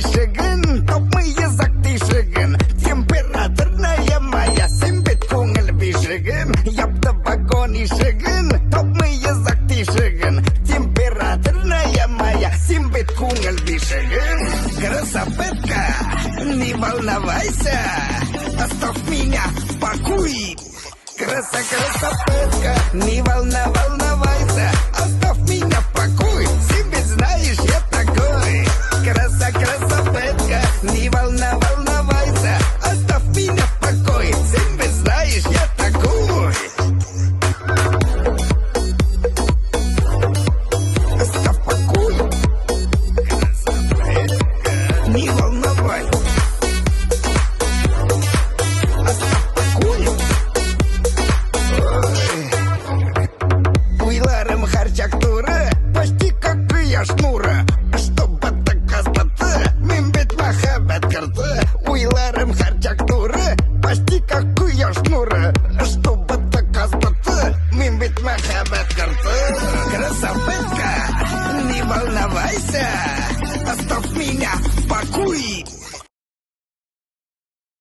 Шаган, топ мы язык ты шаган, температурная моя, симбит кунгл бишаган. Я в вагоне шаган, топ мы язык ты шаган, температурная моя, симбит кунгл бишаган. Красавчика, не волновайся, оставь меня в покое. Красавчика, не волновайся, оставь меня в покое. Симбит знаешь, я такой. Красавчика, не волновайся, оставь меня в покое. Симбе, знаешь, я такой. Оставь в покое. Красавчика, не волновайся, оставь в покое.